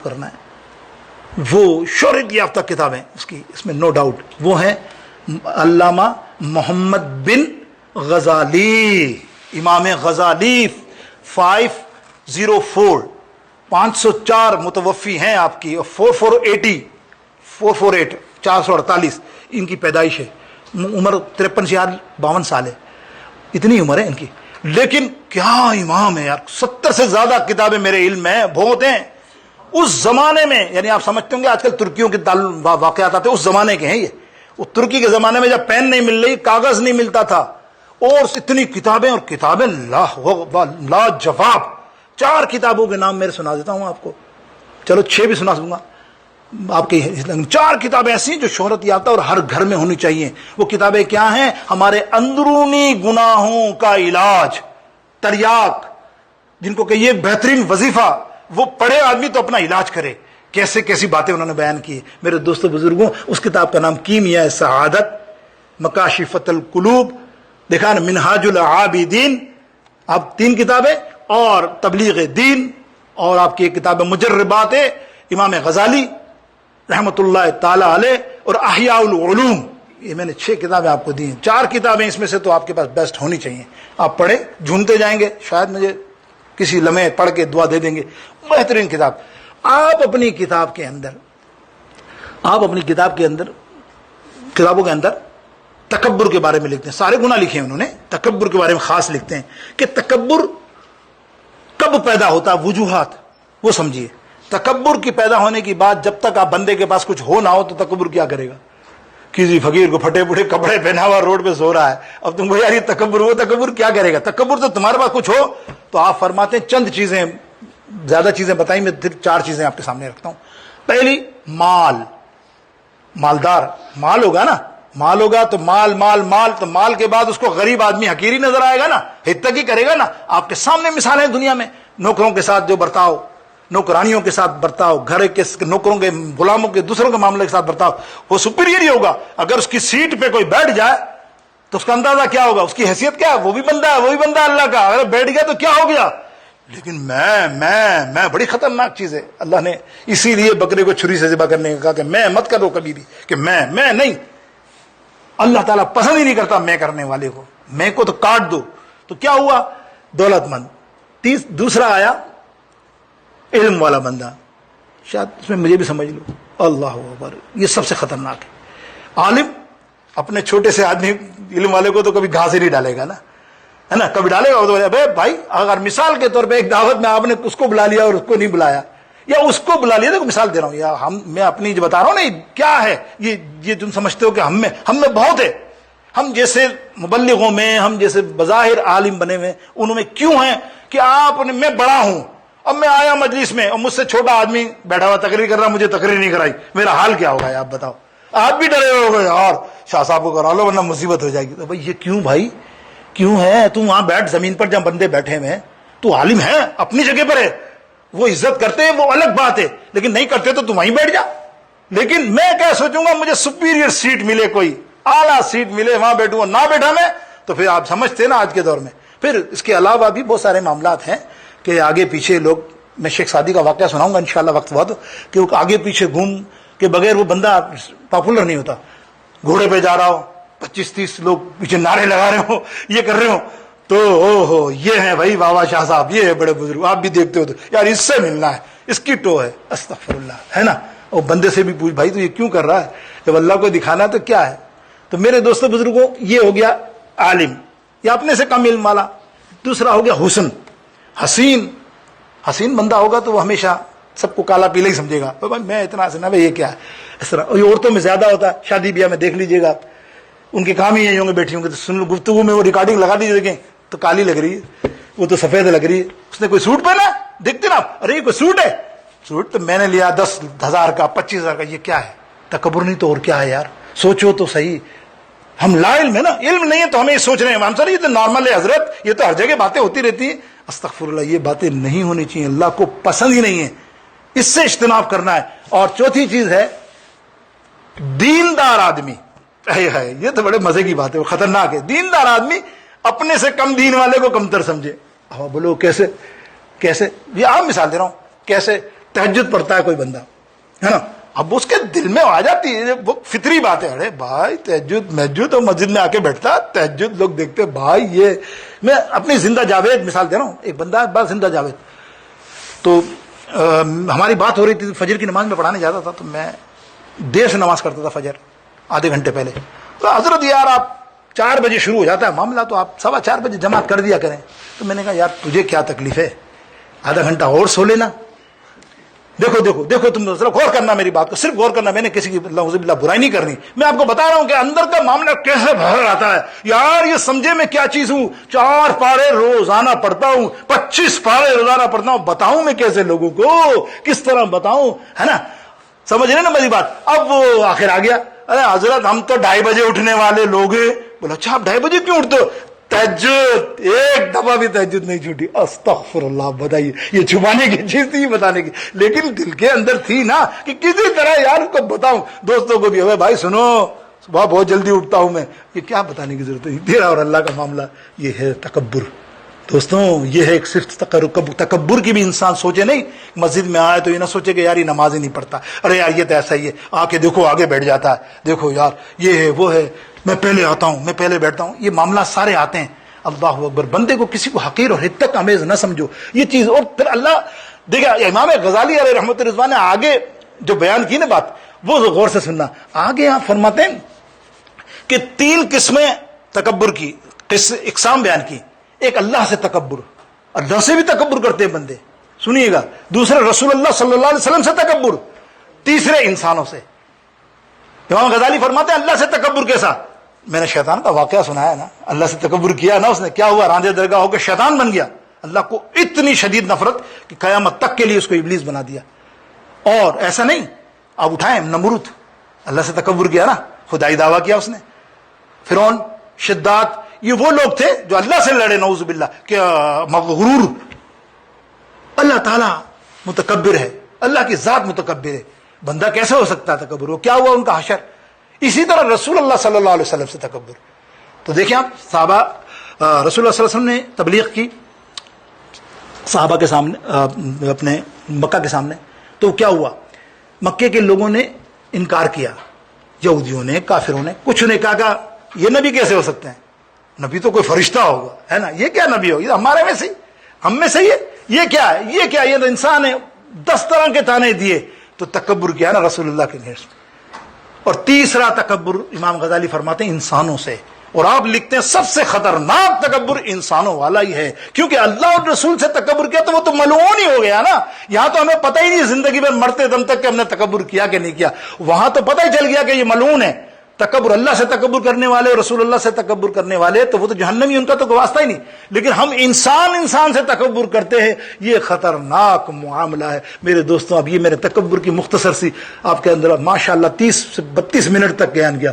کرنا ہے، وہ شہرت یافتہ کتابیں اس میں نو ڈاؤٹ وہ ہیں علامہ محمد بن غزالی، امام غزالی 504 504 متوفی ہیں آپ کی، اور 448 448 ان کی پیدائش ہے، عمر 53 سے 52 سال ہے، اتنی عمر ہے ان کی، لیکن کیا امام ہے یار، 70 سے زیادہ کتابیں میرے علم میں بہت ہیں۔ اس زمانے میں، یعنی آپ سمجھتے ہوں گے آج کل ترکیوں کے واقعات آتے ہیں، اس زمانے کے ہیں یہ، وہ ترکی کے زمانے میں جب پین نہیں مل رہی، کاغذ نہیں ملتا تھا، اور اتنی کتابیں، اور کتابیں لاجواب۔ 4 کتابوں کے نام میرے سنا دیتا ہوں آپ کو، چلو 6 بھی سنا دوں گا آپ کے، 4 کتابیں ایسی ہیں جو شہرت یافتہ اور ہر گھر میں ہونی چاہیے۔ وہ کتابیں کیا ہیں؟ ہمارے اندرونی گناہوں کا علاج، تریاق جن کو کہیے بہترین وظیفہ، وہ پڑھے آدمی تو اپنا علاج کرے، کیسے کیسی باتیں انہوں نے بیان کی۔ میرے دوستو بزرگوں، اس کتاب کا نام کیمیاء سعادت، مکاشفۃ القلوب، دیکھا نا، منہاج العابدین، اب 3 کتابیں، اور تبلیغ دین، اور آپ کی ایک کتاب مجربات امام غزالی رحمۃ اللہ تعالی علیہ، اور احیاء العلوم۔ یہ میں نے 6 کتابیں آپ کو دی ہیں، 4 کتابیں اس میں سے تو آپ کے پاس بیسٹ ہونی چاہیے، آپ پڑھیں، جھومتے جائیں گے، شاید مجھے کسی لمحے پڑھ کے دعا دے دیں گے، بہترین کتاب۔ آپ اپنی کتاب کے اندر کتابوں کے اندر تکبر کے بارے میں لکھتے ہیں، سارے گناہ لکھے ہیں انہوں نے، تکبر کے بارے میں خاص لکھتے ہیں کہ تکبر کب پیدا ہوتا ہے، وجوہات وہ سمجھیے۔ تکبر کی پیدا ہونے کی بات، جب تک آپ بندے کے پاس کچھ ہو نہ ہو تو تکبر کیا کرے گا؟ کسی فقیر کو پھٹے پھٹے کپڑے پہنا ہوا روڈ پہ سو رہا ہے، اب تم کو یار یہ تکبر، وہ تکبر کیا کرے گا؟ تکبر تو تمہارے پاس کچھ ہو تو آپ فرماتے ہیں چند چیزیں، زیادہ چیزیں بتائیں، میں 4 چیزیں آپ کے سامنے رکھتا ہوں۔ پہلی، مال، مالدار، مال ہوگا نا، مال ہوگا تو مال مال مال، تو مال کے بعد اس کو غریب آدمی حقیری نظر آئے گا نا، حتکی کرے گا نا۔ آپ کے سامنے مثال ہے دنیا میں، نوکروں کے ساتھ جو برتاؤ، نوکرانیوں کے ساتھ برتاؤ، گھر کے نوکروں کے، غلاموں کے، دوسروں کے معاملے کے ساتھ برتاؤ، وہ سپیریئر ہی ہوگا۔ اگر اس کی سیٹ پہ کوئی بیٹھ جائے تو اس کا اندازہ کیا ہوگا، اس کی حیثیت کیا ہے، وہ بھی بندہ ہے اللہ کا، اگر بیٹھ گیا تو کیا ہو گیا۔ لیکن میں بڑی خطرناک چیز ہے، اللہ نے اسی لیے بکرے کو چھری سے ذبح کرنے کا کہا کہ میں مت کرو کبھی بھی، کہ میں نہیں، اللہ تعالیٰ پسند ہی نہیں کرتا میں کرنے والے کو، میں کو تو کاٹ دو۔ تو کیا ہوا؟ دولت مند۔ دوسرا آیا علم والا بندہ، شاید اس میں مجھے بھی سمجھ لو، اللہ اکبر، یہ سب سے خطرناک ہے۔ عالم اپنے چھوٹے سے آدمی، علم والے کو تو کبھی گھاس ہی نہیں ڈالے گا نا، ہے نا، کبھی ڈالے گا تو بھائی، اگر مثال کے طور پہ ایک دعوت میں آپ نے اس کو بلا لیا اور اس کو نہیں بلایا، یا اس کو بلا لیا، دیکھو مثال دے رہا ہوں، یا میں اپنی جو بتا رہا ہوں نا، کیا ہے یہ تم سمجھتے ہو کہ ہم میں بہت ہے، ہم جیسے مبلغوں میں، ہم جیسے بظاہر عالم بنے ہوئے انہوں میں کیوں ہیں کہ میں بڑا ہوں، اب میں آیا مجلس میں اور مجھ سے چھوٹا آدمی بیٹھا ہوا تقریر کر رہا، مجھے تقریر نہیں کرائی، میرا حال کیا ہوگا آپ بتاؤ؟ آپ بھی ڈرے ہوئے ہوگے یار شاہ صاحب کو کرا لو ورنہ مصیبت ہو جائے گی۔ تو بھائی یہ کیوں، بھائی کیوں ہے؟ تو وہاں بیٹھ، زمین پر جہاں بندے بیٹھے ہوئے ہیں، تو عالم ہے، اپنی جگہ پر ہے، وہ عزت کرتے ہیں، وہ الگ بات ہے، لیکن نہیں کرتے تو تم وہیں بیٹھ جا۔ لیکن میں کیا سوچوں گا، مجھے سپیریئر سیٹ ملے، کوئی اعلیٰ سیٹ ملے، وہاں بیٹھوں، نہ بیٹھا میں تو پھر آپ سمجھتے نا آج کے دور میں۔ پھر اس کے علاوہ بھی بہت سارے معاملات ہیں کہ آگے پیچھے لوگ، میں شیخ سعدی کا واقعہ سناؤں گا انشاءاللہ وقت ہوا تو، کہ وہ آگے پیچھے گھوم کے بغیر وہ بندہ پاپولر نہیں ہوتا، گھوڑے پہ جا رہا ہو، 25-30 لوگ پیچھے نعرے لگا رہے ہو، یہ کر رہے ہو، تو یہ ہے بھائی بابا شاہ صاحب، یہ ہے بڑے بزرگ، آپ بھی دیکھتے ہو تو یار اس سے ملنا ہے، اس کی ٹو ہے، استغفر اللہ، ہے نا۔ اور بندے سے بھی پوچھ، بھائی تو یہ کیوں کر رہا ہے؟ جب اللہ کو دکھانا تو کیا ہے؟ تو میرے دوستوں بزرگوں، یہ ہو گیا عالم یا اپنے سے کم علم والا۔ دوسرا ہو گیا حسن، حسین بندہ ہوگا تو وہ ہمیشہ سب کو کالا پیلا ہی سمجھے گا، بھائی میں اتنا حسین ہے، بھائی یہ کیا ہے، اس طرح۔ اور یہ عورتوں میں زیادہ ہوتا ہے، شادی بیاہ میں دیکھ لیجئے گا، ان کے کام ہی یہی ہوں گے، بیٹھی ہوں گے تو سن لو، گفتگو میں وہ ریکارڈنگ لگا دیجیے، دیکھیں تو کالی لگ رہی ہے، وہ تو سفید لگ رہی ہے، اس نے کوئی سوٹ پہنا، دیکھتے نا، ارے یہ کوئی سوٹ ہے، سوٹ تو میں نے لیا 10,000 کا، 25,000 کا، یہ کیا ہے؟ تکبر نہیں تو اور کیا ہے یار؟ سوچو تو صحیح، ہم لا علم ہے نا، علم نہیں ہے تو ہمیں یہ سوچ رہے ہیں ہم سر یہ تو نارمل ہے حضرت، یہ تو ہر جگہ باتیں ہوتی رہتی ہیں، استغفر اللہ، یہ باتیں نہیں ہونی چاہیے، اللہ کو پسند ہی نہیں ہے، اس سے اجتناب کرنا ہے۔ اور چوتھی چیز ہے دیندار آدمی، ہے یہ تو بڑے مزے کی بات ہے، خطرناک ہے، دیندار آدمی اپنے سے کم دین والے کو کمتر سمجھے۔ بولو کیسے؟ یہ عام مثال دے رہا ہوں، کیسے؟ تہجد پڑھتا ہے کوئی بندہ، ہے نا، اب اس کے دل میں آ جاتی ہے وہ فطری بات ہے، ارے بھائی تہجد محجد اور مسجد میں آ کے بیٹھتا تہجد، لوگ دیکھتے بھائی یہ، میں اپنی زندہ جاوید مثال دے رہا ہوں، ایک بندہ بس زندہ جاوید، تو ہماری بات ہو رہی تھی، فجر کی نماز میں پڑھانے جاتا تھا، تو میں دیر سے نماز کرتا تھا فجر، آدھے گھنٹے پہلے، تو حضرت یار آپ 4 بجے شروع ہو جاتا ہے معاملہ، تو آپ 4:15 بجے جماعت کر دیا کریں، تو میں نے کہا یار تجھے کیا تکلیف ہے، آدھا گھنٹہ اور سو لینا، دیکھو تم غور کرنا میری بات کو، صرف غور کرنا، میں نے کسی کی نعوذ باللہ برائی نہیں کرنی، میں آپ کو بتا رہا ہوں کہ اندر کا معاملہ کیسے باہر آتا ہے، یار یہ سمجھے میں کیا چیز ہوں، 4 پارے روزانہ پڑھتا ہوں، 25 پارے روزانہ پڑھتا ہوں، بتاؤں میں کیسے لوگوں کو، کس طرح بتاؤں، ہے نا، سمجھ رہے نا میری بات۔ اب وہ آخر آ گیا، ارے حضرت ہم تو 2:30 بجے اٹھنے والے لوگ ہیں، بولا اچھا آپ 2:30 بجے کیوں اٹھتے ہو؟ تہجد، ایک دفعہ بھی تہجد نہیں چھوٹی، استغفر اللہ، بتائیے یہ چھپانے کی چیز تھی، بتانے کی، لیکن دل کے اندر تھی نا کہ کسی طرح یار کو بتاؤں، دوستوں کو بھی، بھائی سنو صبح بہت جلدی اٹھتا ہوں میں، یہ کیا بتانے کی ضرورت ہے، تیرا اور اللہ کا معاملہ، یہ ہے تکبر دوستوں، یہ ہے ایک صرف تکبر کی بھی انسان سوچے نہیں، مسجد میں آئے تو یہ نہ سوچے کہ یار یہ نماز ہی نہیں پڑھتا، ارے یار یہ تو ایسا ہی ہے، آ کے دیکھو آگے بیٹھ جاتا ہے، دیکھو یار یہ ہے وہ ہے، میں پہلے آتا ہوں، میں پہلے بیٹھتا ہوں، یہ معاملہ سارے آتے ہیں۔ اللہ اکبر، بندے کو کسی کو حقیر اور حدت آمیز نہ سمجھو یہ چیز۔ اور پھر اللہ دیکھا، امام غزالی علیہ رحمۃ رضوان نے آگے جو بیان کی نا بات، وہ غور سے سننا، آگے آپ فرماتے ہیں کہ 3 قسمیں تکبر کی اقسام بیان کی، ایک اللہ سے تکبر، اللہ سے بھی تکبر کرتے ہیں بندے، سنیے گا، دوسرے رسول اللہ صلی اللہ علیہ وسلم سے تکبر، تیسرے انسانوں سے۔ امام غزالی فرماتے ہیں اللہ سے تکبر کیسا؟ میں نے شیطان کا واقعہ سنایا نا، اللہ سے تکبر کیا نا اس نے، کیا ہوا؟ راندے درگاہ ہو کے شیطان بن گیا، اللہ کو اتنی شدید نفرت کہ قیامت تک کے لیے اس کو ابلیس بنا دیا۔ اور ایسا نہیں، اب اٹھائیں نمرود، اللہ سے تکبر کیا نا، خدائی دعویٰ کیا اس نے۔ فرعون، شداد، یہ وہ لوگ تھے جو اللہ سے لڑے، نعوذ باللہ، کہ مغرور۔ اللہ تعالیٰ متکبر ہے، اللہ کی ذات متکبر ہے، بندہ کیسے ہو سکتا ہے تکبر؟ وہ کیا ہوا ان کا حشر؟ اسی طرح رسول اللہ صلی اللہ علیہ وسلم سے تکبر۔ تو دیکھیں آپ، صحابہ رسول اللہ صلی اللہ علیہ وسلم نے تبلیغ کی صحابہ کے سامنے، اپنے مکہ کے سامنے، تو کیا ہوا؟ مکے کے لوگوں نے انکار کیا، یہودیوں نے، کافروں نے، کچھ نے کہا یہ نبی کیسے ہو سکتے ہیں، نبی تو کوئی فرشتہ ہوگا، ہے نا، یہ کیا نبی ہوگا، یہ ہمارے میں سے ہی، ہم میں سے ہی ہے، یہ کیا ہے، یہ کیا، یہ تو انسان ہے، 10 طرح کے تانے دیے۔ تو تکبر کیا نا رسول اللہ کے نیز۔ اور تیسرا تکبر امام غزالی فرماتے ہیں انسانوں سے، اور آپ لکھتے ہیں سب سے خطرناک تکبر انسانوں والا ہی ہے، کیونکہ اللہ اور رسول سے تکبر کیا تو وہ تو ملعون ہی ہو گیا نا۔ یہاں تو ہمیں پتہ ہی نہیں زندگی میں مرتے دم تک کہ ہم نے تکبر کیا کہ نہیں کیا، وہاں تو پتہ ہی چل گیا کہ یہ ملعون ہے۔ تکبر، اللہ سے تکبر کرنے والے اور رسول اللہ سے تکبر کرنے والے تو وہ تو جہنمی، ان کا تو کوئی واسطہ ہی نہیں، لیکن ہم انسان سے تکبر کرتے ہیں، یہ خطرناک معاملہ ہے میرے دوستوں۔ اب یہ میرے تکبر کی مختصر سی آپ کے اندر ماشاءاللہ 30 سے 32 منٹ تک بیان کیا۔